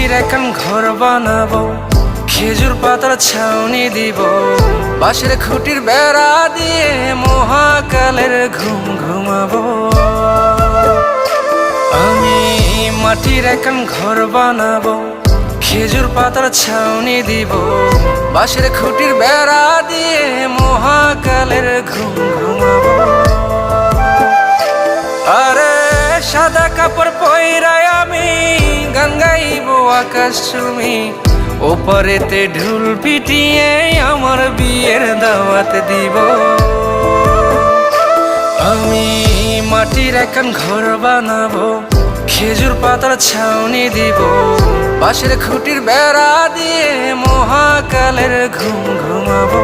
মাটির এখন ঘর বানাবো, খেজুর পাতার ছাউনি দিব, বাঁশের খুঁটির বেড়া দিয়ে মহাকালের ঘুম ঘুমাবো। আমি মাটির এখন ঘর বানাবো, খেজুর পাতার ছাউনি দিব, বাঁশের খুঁটির বেড়া দিয়ে মহাকালের ঘুম ঘুমাবো। আরে সাদা কাপড় পইরায় আমি গান গাইবো আকাশ চুমি, ওপারেতে ঢোল পিটিয়ে আমার বিয়ের দাওয়াত দিব। আমি মাটির এখন ঘর বানাবো, খেজুর পাতার ছাউনি দিব, বাঁশের খুঁটির বেড়া দিয়ে মহাকালের ঘুম ঘুমাবো।